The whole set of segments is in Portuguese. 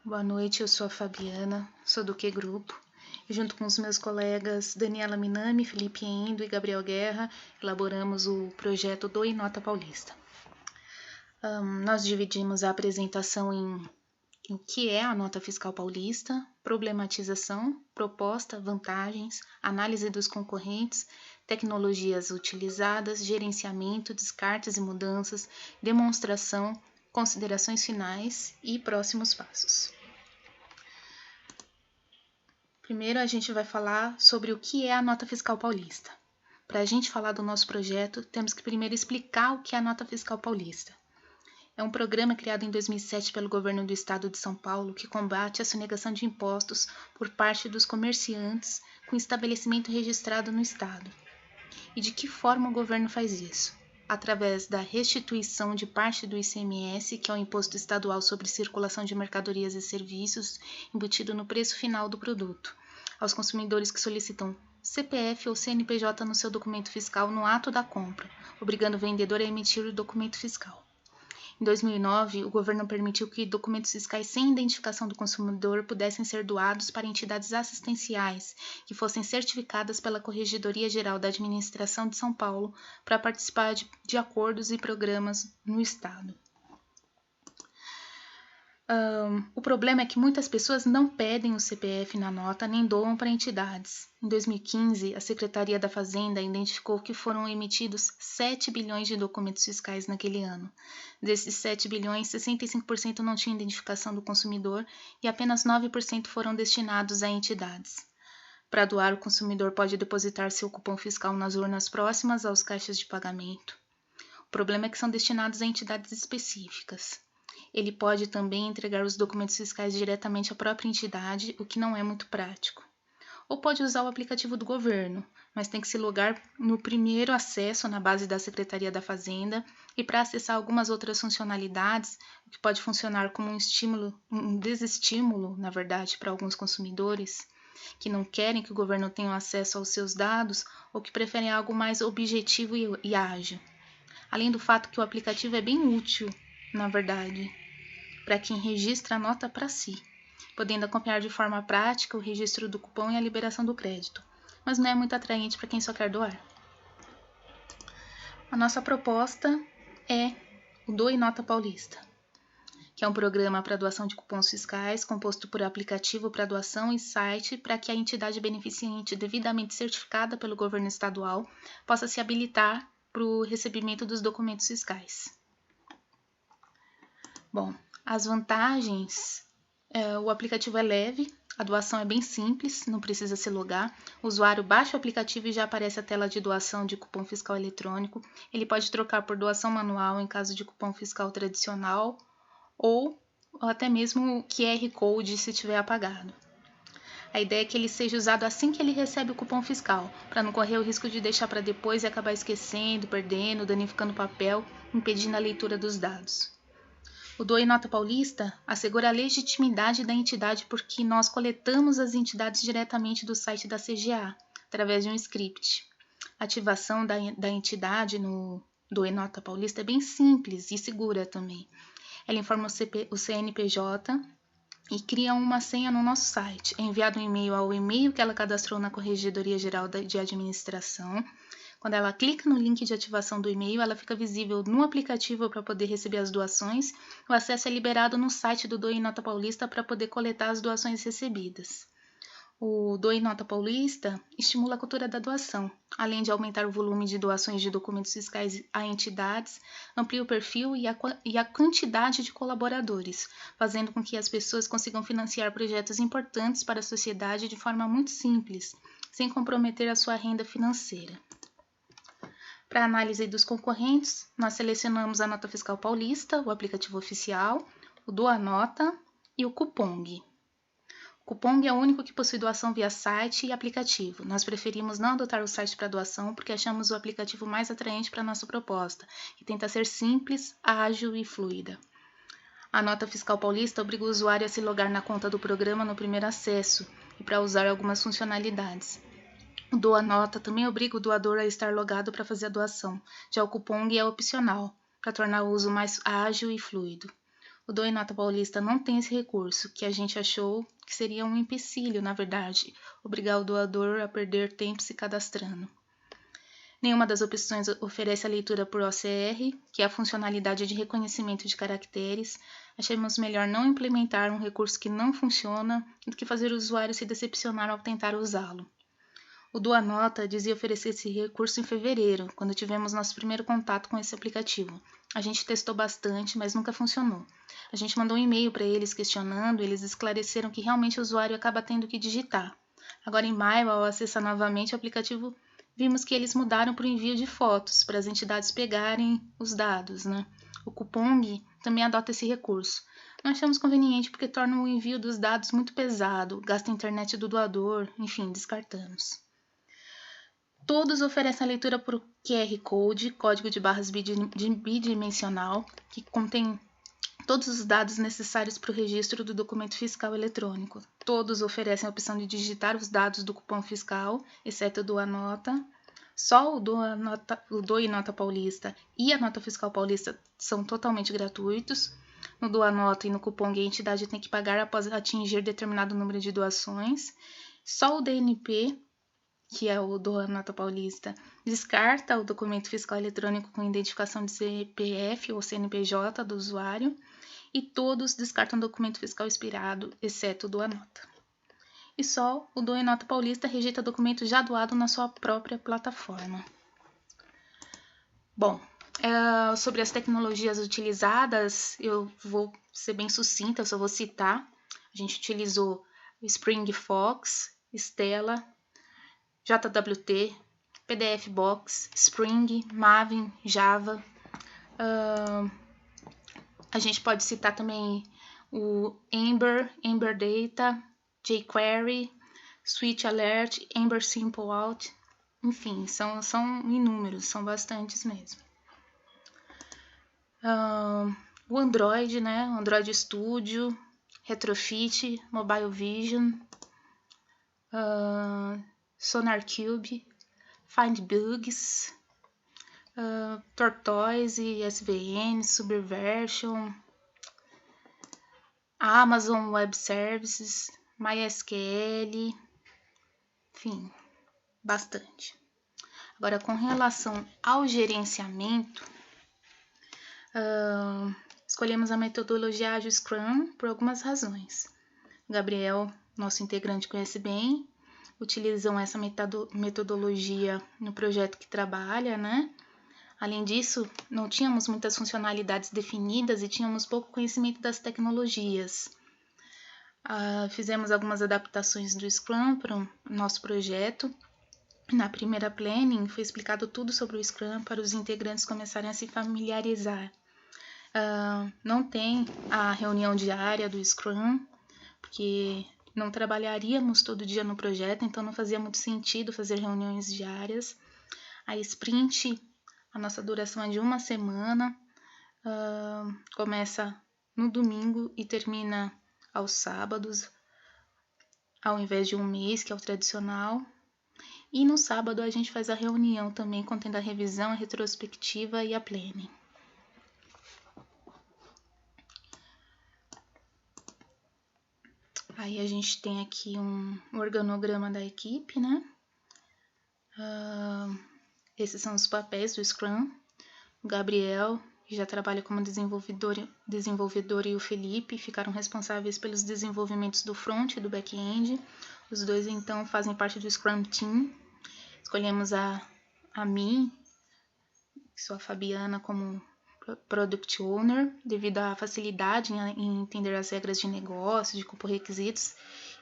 Boa noite, eu sou a Fabiana, sou do Q Grupo, e junto com os meus colegas Daniela Minami, Felipe Endo e Gabriel Guerra, elaboramos o projeto DOE Nota Paulista. Nós dividimos a apresentação em o que é a Nota Fiscal Paulista, problematização, proposta, vantagens, análise dos concorrentes, tecnologias utilizadas, gerenciamento, descartes e mudanças, demonstração, considerações finais e próximos passos. Primeiro, a gente vai falar sobre o que é a Nota Fiscal Paulista. Para a gente falar do nosso projeto, temos que primeiro explicar o que é a Nota Fiscal Paulista. É um programa criado em 2007 pelo governo do estado de São Paulo que combate a sonegação de impostos por parte dos comerciantes com estabelecimento registrado no estado. E de que forma o governo faz isso? Através da restituição de parte do ICMS, que é o Imposto Estadual sobre Circulação de Mercadorias e Serviços, embutido no preço final do produto, aos consumidores que solicitam CPF ou CNPJ no seu documento fiscal no ato da compra, obrigando o vendedor a emitir o documento fiscal. Em 2009, o governo permitiu que documentos fiscais sem identificação do consumidor pudessem ser doados para entidades assistenciais que fossem certificadas pela Corregedoria Geral da Administração de São Paulo para participar de acordos e programas no estado. O problema é que muitas pessoas não pedem o CPF na nota nem doam para entidades. Em 2015, a Secretaria da Fazenda identificou que foram emitidos 7 bilhões de documentos fiscais naquele ano. Desses 7 bilhões, 65% não tinham identificação do consumidor e apenas 9% foram destinados a entidades. Para doar, o consumidor pode depositar seu cupom fiscal nas urnas próximas aos caixas de pagamento. O problema é que são destinados a entidades específicas. Ele pode também entregar os documentos fiscais diretamente à própria entidade, o que não é muito prático. Ou pode usar o aplicativo do governo, mas tem que se logar no primeiro acesso na base da Secretaria da Fazenda e para acessar algumas outras funcionalidades, o que pode funcionar como um desestímulo, na verdade, para alguns consumidores que não querem que o governo tenha acesso aos seus dados ou que preferem algo mais objetivo e ágil. Além do fato que o aplicativo é bem útil, na verdade, para quem registra a nota para si, podendo acompanhar de forma prática o registro do cupom e a liberação do crédito, mas não é muito atraente para quem só quer doar. A nossa proposta é o DOE Nota Paulista, que é um programa para doação de cupons fiscais composto por aplicativo para doação e site para que a entidade beneficiante devidamente certificada pelo governo estadual possa se habilitar para o recebimento dos documentos fiscais. Bom, as vantagens, o aplicativo é leve, a doação é bem simples, não precisa se logar. O usuário baixa o aplicativo e já aparece a tela de doação de cupom fiscal eletrônico. Ele pode trocar por doação manual em caso de cupom fiscal tradicional ou até mesmo o QR Code se tiver apagado. A ideia é que ele seja usado assim que ele recebe o cupom fiscal, para não correr o risco de deixar para depois e acabar esquecendo, perdendo, danificando o papel, impedindo a leitura dos dados. O DOE Nota Paulista assegura a legitimidade da entidade porque nós coletamos as entidades diretamente do site da CGA, através de um script. A ativação da entidade no DOE Nota Paulista é bem simples e segura também. Ela informa o CNPJ e cria uma senha no nosso site. É enviado um e-mail ao e-mail que ela cadastrou na Corregedoria Geral de Administração. Quando ela clica no link de ativação do e-mail, ela fica visível no aplicativo para poder receber as doações. O acesso é liberado no site do DOE Nota Paulista para poder coletar as doações recebidas. O DOE Nota Paulista estimula a cultura da doação, além de aumentar o volume de doações de documentos fiscais a entidades, amplia o perfil e a quantidade de colaboradores, fazendo com que as pessoas consigam financiar projetos importantes para a sociedade de forma muito simples, sem comprometer a sua renda financeira. Para a análise dos concorrentes, nós selecionamos a Nota Fiscal Paulista, o aplicativo oficial, o Doa Nota e o Cupong. O Cupong é o único que possui doação via site e aplicativo. Nós preferimos não adotar o site para doação porque achamos o aplicativo mais atraente para a nossa proposta, que tenta ser simples, ágil e fluida. A Nota Fiscal Paulista obriga o usuário a se logar na conta do programa no primeiro acesso e para usar algumas funcionalidades. O Doa Nota também obriga o doador a estar logado para fazer a doação. Já o Cupong é opcional, para tornar o uso mais ágil e fluido. O Do e Nota Paulista não tem esse recurso, que a gente achou que seria um empecilho, na verdade, obrigar o doador a perder tempo se cadastrando. Nenhuma das opções oferece a leitura por OCR, que é a funcionalidade de reconhecimento de caracteres. Achamos melhor não implementar um recurso que não funciona do que fazer o usuário se decepcionar ao tentar usá-lo. O Do a Nota dizia oferecer esse recurso em fevereiro, quando tivemos nosso primeiro contato com esse aplicativo. A gente testou bastante, mas nunca funcionou. A gente mandou um e-mail para eles questionando, e eles esclareceram que realmente o usuário acaba tendo que digitar. Agora, em maio, ao acessar novamente o aplicativo, vimos que eles mudaram para o envio de fotos, para as entidades pegarem os dados, né? O Cupong também adota esse recurso. Não achamos conveniente porque torna o envio dos dados muito pesado, gasta a internet do doador, enfim, descartamos. Todos oferecem a leitura por QR Code, código de barras bidimensional, que contém todos os dados necessários para o registro do documento fiscal eletrônico. Todos oferecem a opção de digitar os dados do cupom fiscal, exceto o Do a Nota. Só o Do e Nota Paulista e a Nota Fiscal Paulista são totalmente gratuitos. No Do a Nota e no Cupong, a entidade tem que pagar após atingir determinado número de doações. Só o DNP, que é o Do a Nota Paulista, descarta o documento fiscal eletrônico com identificação de CPF ou CNPJ do usuário. E todos descartam documento fiscal expirado, exceto o Do a Nota. E só o Do e Nota Paulista rejeita documento já doado na sua própria plataforma. Bom, sobre as tecnologias utilizadas, eu vou ser bem sucinta, eu só vou citar. A gente utilizou Spring Fox, Stella, JWT, PDF Box, Spring, Maven, Java. A gente pode citar também o Ember, Ember Data, jQuery, Switch Alert, Ember Simple Out. Enfim, são inúmeros, são bastantes mesmo. O Android, né? Android Studio, Retrofit, Mobile Vision, SonarCube, FindBugs, Tortoise, SVN, Subversion, Amazon Web Services, MySQL, enfim, bastante. Agora, com relação ao gerenciamento, escolhemos a metodologia Agile Scrum por algumas razões. O Gabriel, nosso integrante, conhece bem, utilizam essa metodologia no projeto que trabalha, né? Além disso, não tínhamos muitas funcionalidades definidas e tínhamos pouco conhecimento das tecnologias. Fizemos algumas adaptações do Scrum para o nosso projeto. Na primeira planning, foi explicado tudo sobre o Scrum para os integrantes começarem a se familiarizar. Não tem a reunião diária do Scrum, porque não trabalharíamos todo dia no projeto, então não fazia muito sentido fazer reuniões diárias. A sprint, a nossa duração é de 1 semana, começa no domingo e termina aos sábados, ao invés de um mês, que é o tradicional. E no sábado a gente faz a reunião também, contendo a revisão, a retrospectiva e a planning. Aí a gente tem aqui um organograma da equipe, né? Esses são os papéis do Scrum. O Gabriel, que já trabalha como desenvolvedor, e o Felipe ficaram responsáveis pelos desenvolvimentos do front e do back-end. Os dois, então, fazem parte do Scrum Team. Escolhemos a mim, que sou a Fabiana, como Product Owner, devido à facilidade em entender as regras de negócio, de compor requisitos,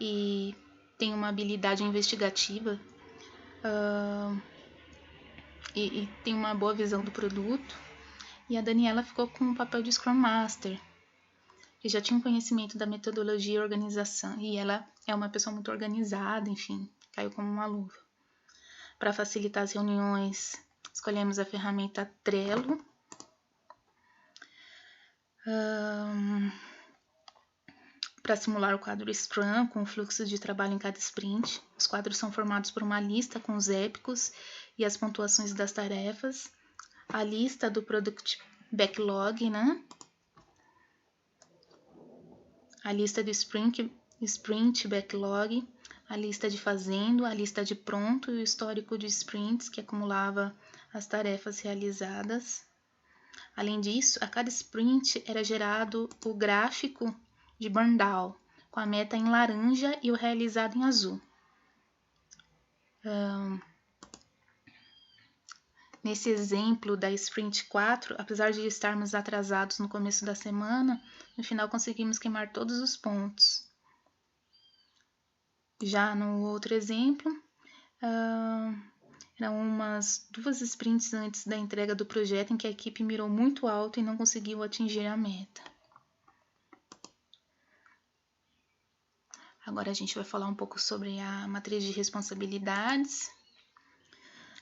e tenho uma habilidade investigativa e tem uma boa visão do produto. E a Daniela ficou com o papel de Scrum Master, que já tinha um conhecimento da metodologia e organização, e ela é uma pessoa muito organizada, enfim, caiu como uma luva. Para facilitar as reuniões, escolhemos a ferramenta Trello. Para simular o quadro Scrum com o fluxo de trabalho em cada sprint. Os quadros são formados por uma lista com os épicos e as pontuações das tarefas, a lista do Product Backlog, né? a lista do sprint backlog, a lista de fazendo, a lista de pronto e o histórico de sprints que acumulava as tarefas realizadas. Além disso, a cada sprint era gerado o gráfico de burn down, com a meta em laranja e o realizado em azul. Nesse exemplo da Sprint 4, apesar de estarmos atrasados no começo da semana, no final conseguimos queimar todos os pontos. Já no outro exemplo, eram umas 2 sprints antes da entrega do projeto em que a equipe mirou muito alto e não conseguiu atingir a meta. Agora a gente vai falar um pouco sobre a matriz de responsabilidades.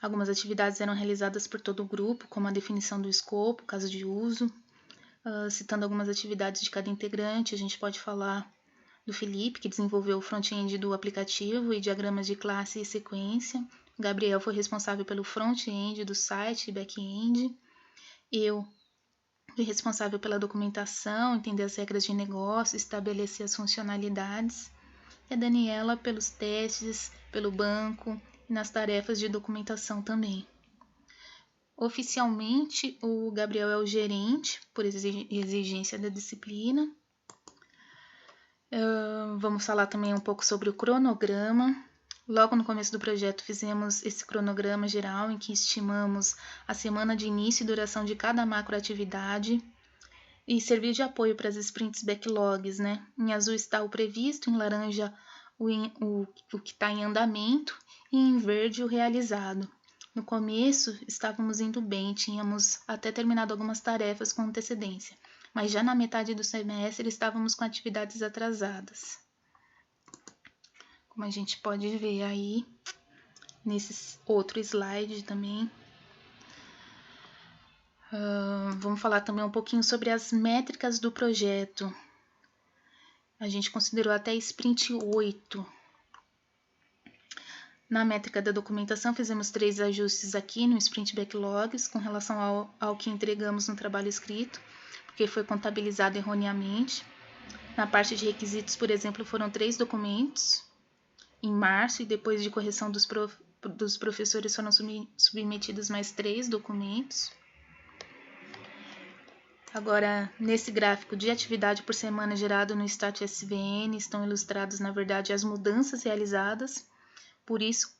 Algumas atividades eram realizadas por todo o grupo, como a definição do escopo, caso de uso. Citando algumas atividades de cada integrante, a gente pode falar do Felipe, que desenvolveu o front-end do aplicativo e diagramas de classe e sequência. O Gabriel foi responsável pelo front-end do site e back-end. Eu fui responsável pela documentação, entender as regras de negócio, estabelecer as funcionalidades. E a Daniela pelos testes, pelo banco e nas tarefas de documentação também. Oficialmente, o Gabriel é o gerente, por exigência da disciplina. Vamos falar também um pouco sobre o cronograma. Logo no começo do projeto fizemos esse cronograma geral em que estimamos a semana de início e duração de cada macroatividade e serviu de apoio para as sprints backlogs, né? Em azul está o previsto, em laranja o que está em andamento e em verde o realizado. No começo estávamos indo bem, tínhamos até terminado algumas tarefas com antecedência, mas já na metade do semestre estávamos com atividades atrasadas. Como a gente pode ver aí nesse outro slide também. Vamos falar também um pouquinho sobre as métricas do projeto. A gente considerou até sprint 8. Na métrica da documentação, fizemos 3 ajustes aqui no sprint backlogs com relação ao que entregamos no trabalho escrito, porque foi contabilizado erroneamente. Na parte de requisitos, por exemplo, foram 3 documentos em março e depois de correção dos professores foram submetidos mais 3 documentos. Agora, nesse gráfico de atividade por semana gerado no Stat SVN, estão ilustrados, na verdade, as mudanças realizadas. Por isso,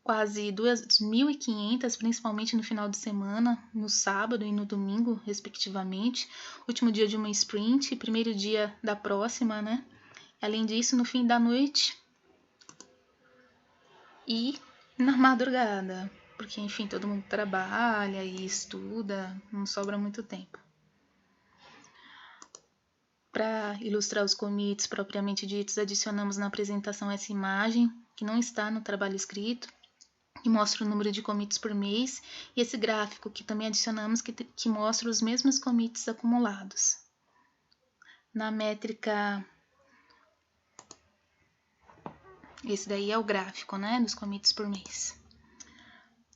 quase 2.500, principalmente no final de semana, no sábado e no domingo, respectivamente. Último dia de uma sprint, primeiro dia da próxima, né? Além disso, no fim da noite e na madrugada, porque, enfim, todo mundo trabalha e estuda, não sobra muito tempo. Para ilustrar os commits propriamente ditos, adicionamos na apresentação essa imagem, que não está no trabalho escrito, que mostra o número de commits por mês, e esse gráfico que também adicionamos, que mostra os mesmos commits acumulados. Na métrica... Esse daí é o gráfico, né, dos commits por mês.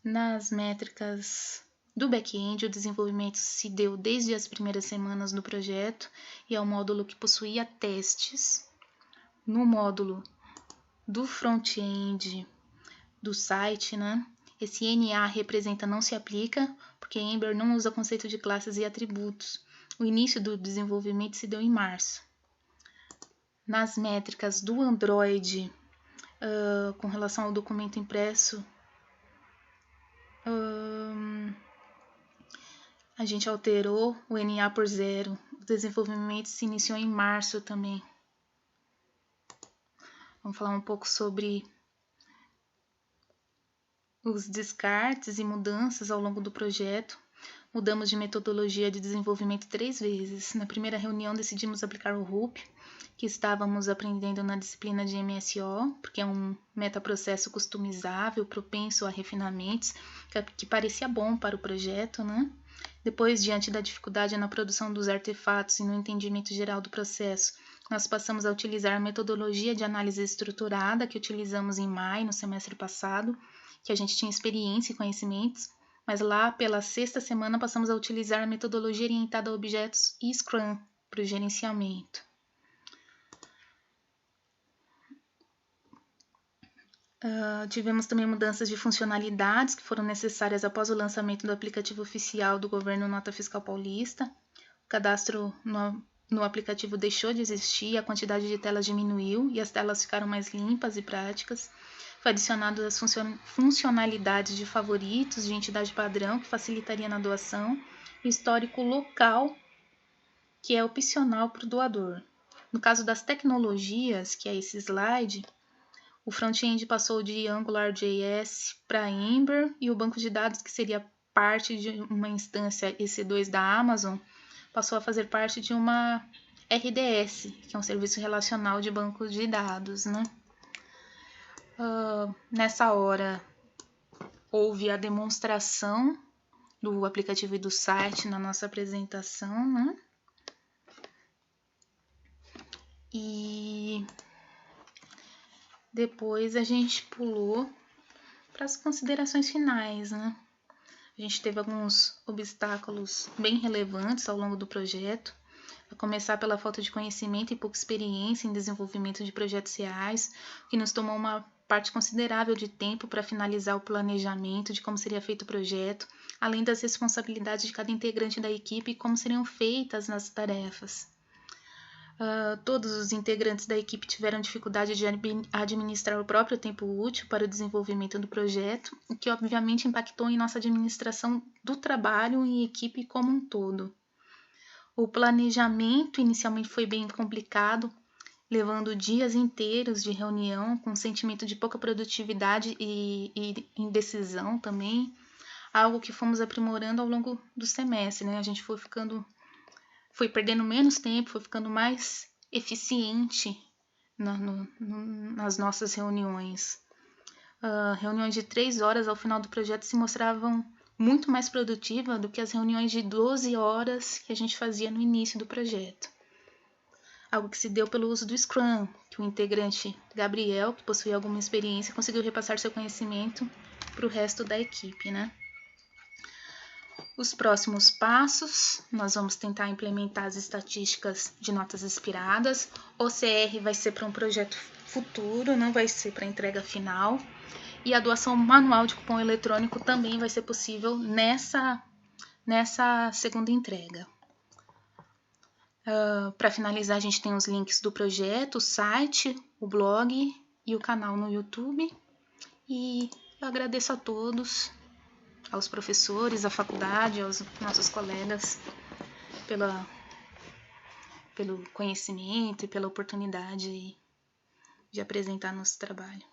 Nas métricas do back-end, o desenvolvimento se deu desde as primeiras semanas do projeto e é um módulo que possuía testes. No módulo do front-end do site, né, esse NA representa não se aplica, porque Ember não usa conceito de classes e atributos. O início do desenvolvimento se deu em março. Nas métricas do Android, com relação ao documento impresso, a gente alterou o NA por 0. O desenvolvimento se iniciou em março também. Vamos falar um pouco sobre os descartes e mudanças ao longo do projeto. Mudamos de metodologia de desenvolvimento 3 vezes. Na primeira reunião decidimos aplicar o RUP, que estávamos aprendendo na disciplina de MSO, porque é um metaprocesso customizável, propenso a refinamentos, que parecia bom para o projeto, né? Depois, diante da dificuldade na produção dos artefatos e no entendimento geral do processo, nós passamos a utilizar a metodologia de análise estruturada que utilizamos em maio, no semestre passado, que a gente tinha experiência e conhecimentos, mas lá pela 6ª semana passamos a utilizar a metodologia orientada a objetos e Scrum para o gerenciamento. Tivemos também mudanças de funcionalidades que foram necessárias após o lançamento do aplicativo oficial do governo Nota Fiscal Paulista. O cadastro no aplicativo deixou de existir, a quantidade de telas diminuiu e as telas ficaram mais limpas e práticas. Foi adicionado as funcionalidades de favoritos de entidade padrão, que facilitaria na doação, e o histórico local, que é opcional para o doador. No caso das tecnologias, que é esse slide, o front-end passou de AngularJS para Ember e o banco de dados, que seria parte de uma instância EC2 da Amazon, passou a fazer parte de uma RDS, que é um serviço relacional de banco de dados, né? Nessa hora, houve a demonstração do aplicativo e do site na nossa apresentação, né? E depois a gente pulou para as considerações finais, né? A gente teve alguns obstáculos bem relevantes ao longo do projeto, a começar pela falta de conhecimento e pouca experiência em desenvolvimento de projetos reais, que nos tomou uma parte considerável de tempo para finalizar o planejamento de como seria feito o projeto, além das responsabilidades de cada integrante da equipe e como seriam feitas as tarefas. Todos os integrantes da equipe tiveram dificuldade de administrar o próprio tempo útil para o desenvolvimento do projeto, o que obviamente impactou em nossa administração do trabalho e equipe como um todo. O planejamento inicialmente foi bem complicado, levando dias inteiros de reunião, com um sentimento de pouca produtividade e indecisão também, algo que fomos aprimorando ao longo do semestre, né? A gente foi perdendo menos tempo, foi ficando mais eficiente nas nossas reuniões. Reuniões de 3 horas ao final do projeto se mostravam muito mais produtivas do que as reuniões de 12 horas que a gente fazia no início do projeto. Algo que se deu pelo uso do Scrum, que o integrante Gabriel, que possuía alguma experiência, conseguiu repassar seu conhecimento para o resto da equipe, né? Os próximos passos, nós vamos tentar implementar as estatísticas de notas expiradas. O OCR vai ser para um projeto futuro, não vai ser para entrega final. E a doação manual de cupom eletrônico também vai ser possível nessa segunda entrega. Para finalizar, a gente tem os links do projeto, o site, o blog e o canal no YouTube. E eu agradeço a todos, aos professores, à faculdade, aos nossos colegas, pelo conhecimento e pela oportunidade de apresentar nosso trabalho.